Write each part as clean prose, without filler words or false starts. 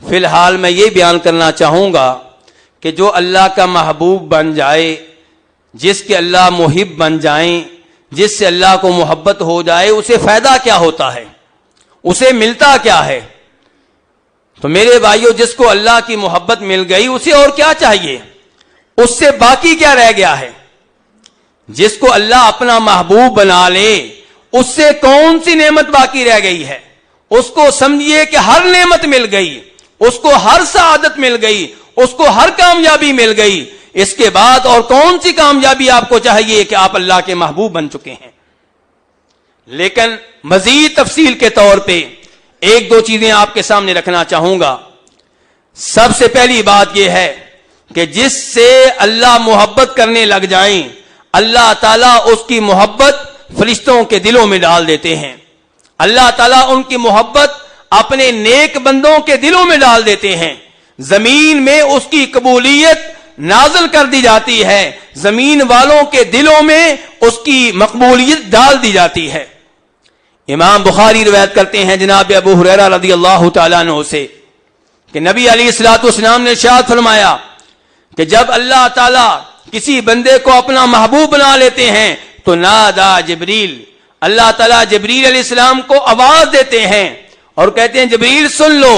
فی الحال میں یہ بیان کرنا چاہوں گا کہ جو اللہ کا محبوب بن جائے، جس کے اللہ محب بن جائیں، جس سے اللہ کو محبت ہو جائے، اسے فائدہ کیا ہوتا ہے، اسے ملتا کیا ہے؟ تو میرے بھائیوں، جس کو اللہ کی محبت مل گئی اسے اور کیا چاہیے؟ اس سے باقی کیا رہ گیا ہے؟ جس کو اللہ اپنا محبوب بنا لے اس سے کون سی نعمت باقی رہ گئی ہے؟ اس کو سمجھیے کہ ہر نعمت مل گئی، اس کو ہر سعادت مل گئی، اس کو ہر کامیابی مل گئی۔ اس کے بعد اور کون سی کامیابی آپ کو چاہیے کہ آپ اللہ کے محبوب بن چکے ہیں؟ لیکن مزید تفصیل کے طور پہ ایک دو چیزیں آپ کے سامنے رکھنا چاہوں گا۔ سب سے پہلی بات یہ ہے کہ جس سے اللہ محبت کرنے لگ جائیں، اللہ تعالیٰ اس کی محبت فرشتوں کے دلوں میں ڈال دیتے ہیں۔ اللہ تعالیٰ ان کی محبت اپنے نیک بندوں کے دلوں میں ڈال دیتے ہیں۔ زمین میں اس کی قبولیت نازل کر دی جاتی ہے، زمین والوں کے دلوں میں اس کی مقبولیت ڈال دی جاتی ہے۔ امام بخاری روایت کرتے ہیں جناب ابو ہریرہ رضی اللہ تعالیٰ عنہ سے کہ نبی علیہ الصلوۃ والسلام نے ارشاد فرمایا کہ جب اللہ تعالیٰ کسی بندے کو اپنا محبوب بنا لیتے ہیں تو نادا جبریل، اللہ تعالیٰ جبریل علیہ السلام کو آواز دیتے ہیں اور کہتے ہیں جبریل سن لو،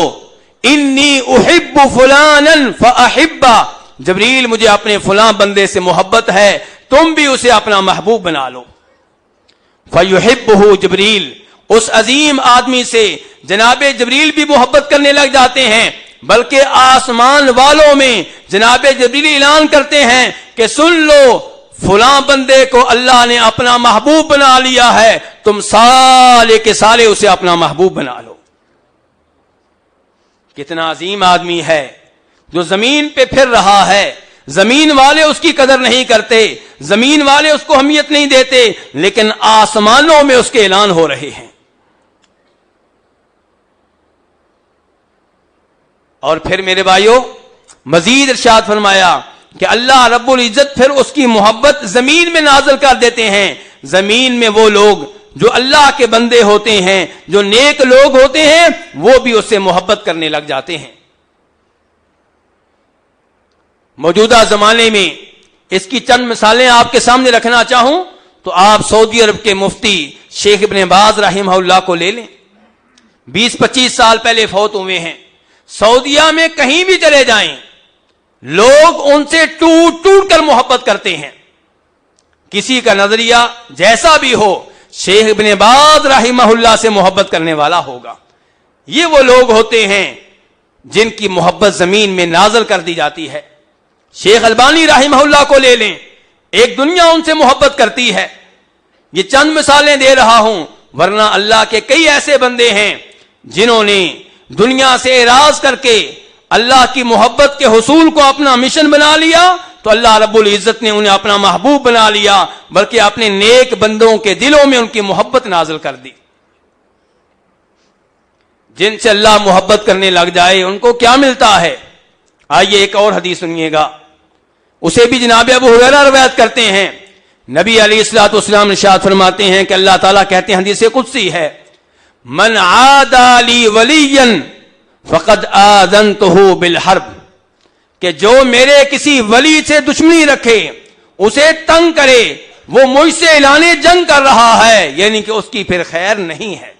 انی احب فلانا فاحبہ، جبریل مجھے اپنے فلاں بندے سے محبت ہے، تم بھی اسے اپنا محبوب بنا لو۔ فیحبہ جبریل، اس عظیم آدمی سے جناب جبریل بھی محبت کرنے لگ جاتے ہیں، بلکہ آسمان والوں میں جناب جبریل اعلان کرتے ہیں کہ سن لو، فلاں بندے کو اللہ نے اپنا محبوب بنا لیا ہے، تم سالے کے سالے اسے اپنا محبوب بنا لو۔ کتنا عظیم آدمی ہے جو زمین پہ پھر رہا ہے، زمین والے اس کی قدر نہیں کرتے، زمین والے اس کو اہمیت نہیں دیتے، لیکن آسمانوں میں اس کے اعلان ہو رہے ہیں۔ اور پھر میرے بھائیوں مزید ارشاد فرمایا کہ اللہ رب العزت پھر اس کی محبت زمین میں نازل کر دیتے ہیں۔ زمین میں وہ لوگ جو اللہ کے بندے ہوتے ہیں، جو نیک لوگ ہوتے ہیں، وہ بھی اس سے محبت کرنے لگ جاتے ہیں۔ موجودہ زمانے میں اس کی چند مثالیں آپ کے سامنے رکھنا چاہوں تو آپ سعودی عرب کے مفتی شیخ ابن باز رحمہ اللہ کو لے لیں۔ 20-25 سال پہلے فوت ہوئے ہیں۔ سعودیہ میں کہیں بھی چلے جائیں، لوگ ان سے ٹوٹ ٹوٹ کر محبت کرتے ہیں۔ کسی کا نظریہ جیسا بھی ہو، شیخ ابن باز رحمہ اللہ سے محبت کرنے والا ہوگا۔ یہ وہ لوگ ہوتے ہیں جن کی محبت زمین میں نازل کر دی جاتی ہے۔ شیخ البانی رحمہ اللہ کو لے لیں، ایک دنیا ان سے محبت کرتی ہے۔ یہ چند مثالیں دے رہا ہوں، ورنہ اللہ کے کئی ایسے بندے ہیں جنہوں نے دنیا سے اعراض کر کے اللہ کی محبت کے حصول کو اپنا مشن بنا لیا، تو اللہ رب العزت نے انہیں اپنا محبوب بنا لیا، بلکہ اپنے نیک بندوں کے دلوں میں ان کی محبت نازل کر دی۔ جن سے اللہ محبت کرنے لگ جائے ان کو کیا ملتا ہے؟ آئیے ایک اور حدیث سنیے گا، اسے بھی جناب ابو ہریرہ روایت کرتے ہیں۔ نبی علیہ الصلوۃ والسلام ارشاد فرماتے ہیں کہ اللہ تعالیٰ کہتے ہیں، حدیث قدسی ہے، من عادى لي وليا فقد آذنته بالحرب، کہ جو میرے کسی ولی سے دشمنی رکھے، اسے تنگ کرے، وہ مجھ سے اعلان جنگ کر رہا ہے، یعنی کہ اس کی پھر خیر نہیں ہے۔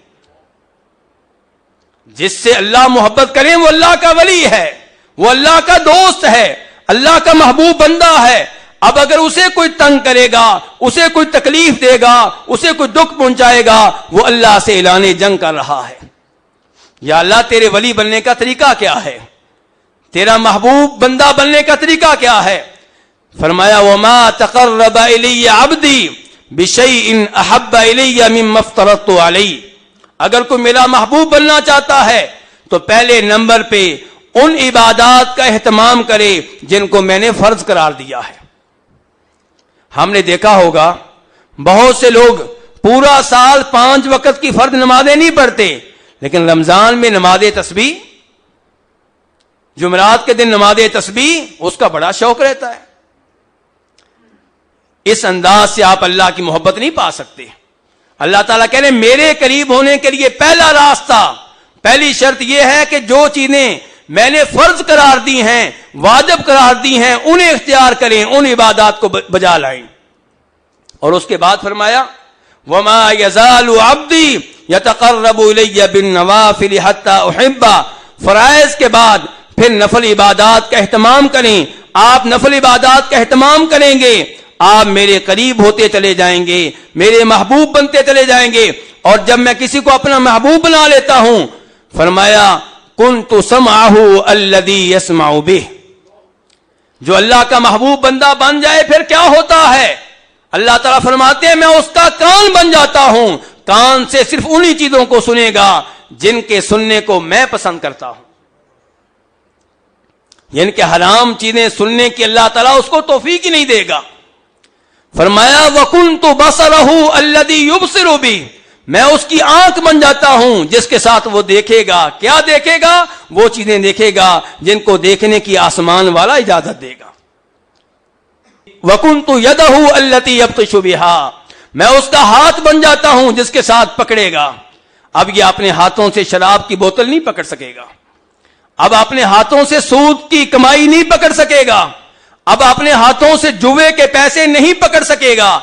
جس سے اللہ محبت کرے وہ اللہ کا ولی ہے، وہ اللہ کا دوست ہے، اللہ کا محبوب بندہ ہے۔ اب اگر اسے کوئی تنگ کرے گا، اسے کوئی تکلیف دے گا، اسے کوئی دکھ پہنچائے گا، وہ اللہ سے اعلان جنگ کر رہا ہے۔ یا اللہ تیرے ولی بننے کا طریقہ کیا ہے؟ تیرا محبوب بندہ بننے کا طریقہ کیا ہے؟ فرمایا وما تقرب الی عبدی بشیء احب الی مما افترضت علیہ، اگر کوئی میرا محبوب بننا چاہتا ہے تو پہلے نمبر پہ ان عبادات کا اہتمام کرے جن کو میں نے فرض قرار دیا ہے۔ ہم نے دیکھا ہوگا بہت سے لوگ پورا سال 5 وقت کی فرض نمازیں نہیں پڑھتے، لیکن رمضان میں نماز تسبیح، جمعرات کے دن نماز تسبیح اس کا بڑا شوق رہتا ہے۔ اس انداز سے آپ اللہ کی محبت نہیں پا سکتے۔ اللہ تعالیٰ کہہ رہے ہیں میرے قریب ہونے کے لیے پہلا راستہ، پہلی شرط یہ ہے کہ جو چیزیں میں نے فرض قرار دی ہیں، واجب قرار دی ہیں، انہیں اختیار کریں، ان عبادات کو بجا لائیں۔ اور اس کے بعد فرمایا وما يزال عبدي يتقرب الي بالنوافل حتى احبه، فرائض کے بعد پھر نفل عبادات کا اہتمام کریں۔ آپ نفل عبادات کا اہتمام کریں گے، آپ میرے قریب ہوتے چلے جائیں گے، میرے محبوب بنتے چلے جائیں گے۔ اور جب میں کسی کو اپنا محبوب بنا لیتا ہوں، فرمایا كنت سمعه الذي يسمع به، جو اللہ کا محبوب بندہ بن جائے پھر کیا ہوتا ہے؟ اللہ تعالیٰ فرماتے ہیں میں اس کا کان بن جاتا ہوں، کان سے صرف انہی چیزوں کو سنے گا جن کے سننے کو میں پسند کرتا ہوں، یعنی کہ حرام چیزیں سننے کی اللہ تعالیٰ اس کو توفیق ہی نہیں دے گا۔ فرمایا وَكُنْتُ بَصَرَهُ الَّذِي يُبْصِرُ بِهِ، میں اس کی آنکھ بن جاتا ہوں جس کے ساتھ وہ دیکھے گا۔ کیا دیکھے گا؟ وہ چیزیں دیکھے گا جن کو دیکھنے کی آسمان والا اجازت دے گا۔ وَكُنْتُ يَدَهُ الَّتِي يَبْطِشُ بِهَا، میں اس کا ہاتھ بن جاتا ہوں جس کے ساتھ پکڑے گا۔ اب یہ اپنے ہاتھوں سے شراب کی بوتل نہیں پکڑ سکے گا، اب اپنے ہاتھوں سے سود کی کمائی نہیں پکڑ سکے گا، اب اپنے ہاتھوں سے جوے کے پیسے نہیں پکڑ سکے گا،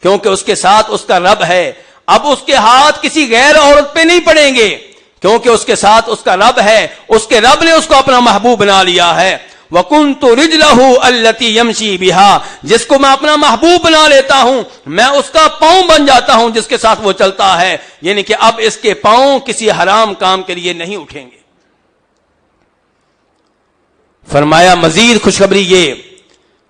کیونکہ اس کے ساتھ اس کا رب ہے۔ اب اس کے ہاتھ کسی غیر عورت پہ نہیں پڑیں گے، کیونکہ اس کے ساتھ اس کا رب ہے، اس کے رب نے اس کو اپنا محبوب بنا لیا ہے۔ وَكُنْتُ رِجْلَهُ الَّتِي يَمْشِي بِهَا، جس کو میں اپنا محبوب بنا لیتا ہوں میں اس کا پاؤں بن جاتا ہوں جس کے ساتھ وہ چلتا ہے، یعنی کہ اب اس کے پاؤں کسی حرام کام کے لیے نہیں اٹھیں گے۔ فرمایا مزید خوشخبری یہ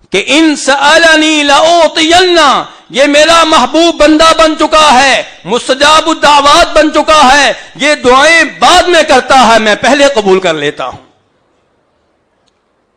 کہ ان سألنی لأعطینہ، یہ میرا محبوب بندہ بن چکا ہے، مستجاب الدعوات بن چکا ہے، یہ دعائیں بعد میں کرتا ہے، میں پہلے قبول کر لیتا ہوں۔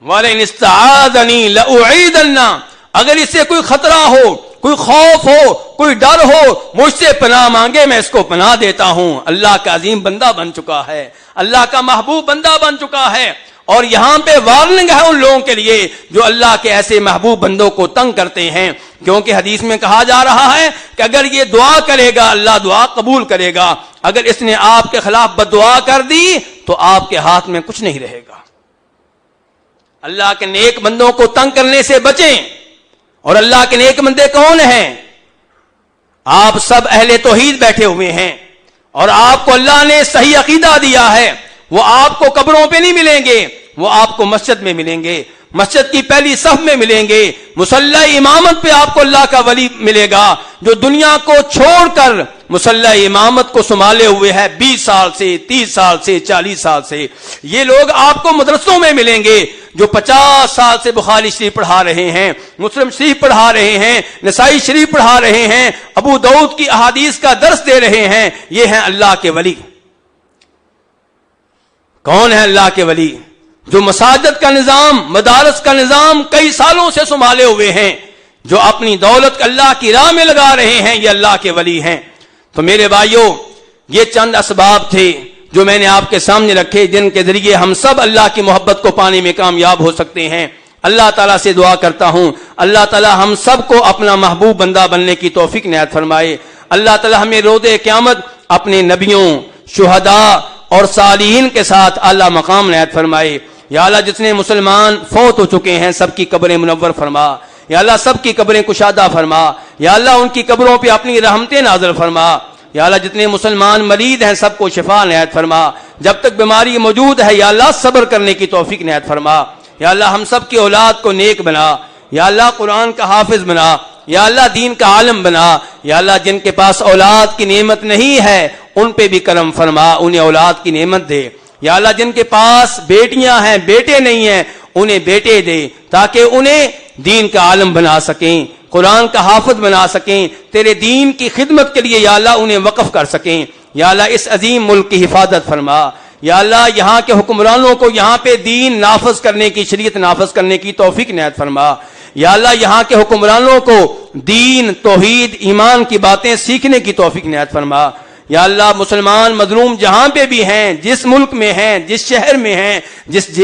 وَلَئِنِ اسْتَعَاذَنِي لَأُعِيذَنَّهُ، اگر اس سے کوئی خطرہ ہو، کوئی خوف ہو، کوئی ڈر ہو، مجھ سے پناہ مانگے میں اس کو پناہ دیتا ہوں۔ اللہ کا عظیم بندہ بن چکا ہے، اللہ کا محبوب بندہ بن چکا ہے۔ اور یہاں پہ وارننگ ہے ان لوگوں کے لیے جو اللہ کے ایسے محبوب بندوں کو تنگ کرتے ہیں، کیونکہ حدیث میں کہا جا رہا ہے کہ اگر یہ دعا کرے گا اللہ دعا قبول کرے گا، اگر اس نے آپ کے خلاف بد دعا کر دی تو آپ کے ہاتھ میں کچھ نہیں رہے گا۔ اللہ کے نیک بندوں کو تنگ کرنے سے بچیں۔ اور اللہ کے نیک بندے کون ہیں؟ آپ سب اہل توحید بیٹھے ہوئے ہیں اور آپ کو اللہ نے صحیح عقیدہ دیا ہے، وہ آپ کو قبروں پہ نہیں ملیں گے، وہ آپ کو مسجد میں ملیں گے، مسجد کی پہلی صف میں ملیں گے، مصلی امامت پہ آپ کو اللہ کا ولی ملے گا جو دنیا کو چھوڑ کر مصلی امامت کو سنبھالے ہوئے ہے 20 سال سے، 30 سال سے، 40 سال سے۔ یہ لوگ آپ کو مدرسوں میں ملیں گے جو 50 سال سے بخاری شریف پڑھا رہے ہیں، مسلم شریف پڑھا رہے ہیں، نسائی شریف پڑھا رہے ہیں، ابو داؤد کی احادیث کا درس دے رہے ہیں۔ یہ ہیں اللہ کے ولی۔ کون ہے اللہ کے ولی؟ جو مساجد کا نظام، مدارس کا نظام کئی سالوں سے سنبھالے ہوئے ہیں، جو اپنی دولت اللہ کی راہ میں لگا رہے ہیں، یہ اللہ کے ولی ہیں۔ تو میرے بھائیوں، یہ چند اسباب تھے جو میں نے آپ کے سامنے رکھے جن کے ذریعے ہم سب اللہ کی محبت کو پانے میں کامیاب ہو سکتے ہیں۔ اللہ تعالیٰ سے دعا کرتا ہوں اللہ تعالیٰ ہم سب کو اپنا محبوب بندہ بننے کی توفیق عنایت فرمائے۔ اللہ تعالیٰ ہمیں روز قیامت اپنے نبیوں، شہداء اور صالحین کے ساتھ اعلیٰ مقام عنایت فرمائے۔ یا اللہ جتنے مسلمان فوت ہو چکے ہیں سب کی قبریں منور فرما، یا اللہ سب کی قبریں کشادہ فرما، یا اللہ ان کی قبروں پہ اپنی رحمتیں نازل فرما۔ یا اللہ جتنے مسلمان مریض ہیں سب کو شفا عنایت فرما، جب تک بیماری موجود ہے یا اللہ صبر کرنے کی توفیق عنایت فرما۔ یا اللہ ہم سب کی اولاد کو نیک بنا، یا اللہ قرآن کا حافظ بنا، یا اللہ دین کا عالم بنا۔ یا اللہ جن کے پاس اولاد کی نعمت نہیں ہے ان پہ بھی کرم فرما، انہیں اولاد کی نعمت دے۔ یا اللہ جن کے پاس بیٹیاں ہیں بیٹے نہیں ہیں انہیں بیٹے دے تاکہ انہیں دین کا عالم بنا سکیں، قرآن کا حافظ بنا سکیں، تیرے دین کی خدمت کے لیے یا اللہ انہیں وقف کر سکیں۔ یا اللہ اس عظیم ملک کی حفاظت فرما۔ یا اللہ یہاں کے حکمرانوں کو یہاں پہ دین نافذ کرنے کی، شریعت نافذ کرنے کی توفیق عنایت فرما۔ یا اللہ یہاں کے حکمرانوں کو دین، توحید، ایمان کی باتیں سیکھنے کی توفیق عنایت فرما۔ یا اللہ مسلمان مظلوم جہاں پہ بھی ہیں، جس ملک میں ہیں، جس شہر میں ہیں، جس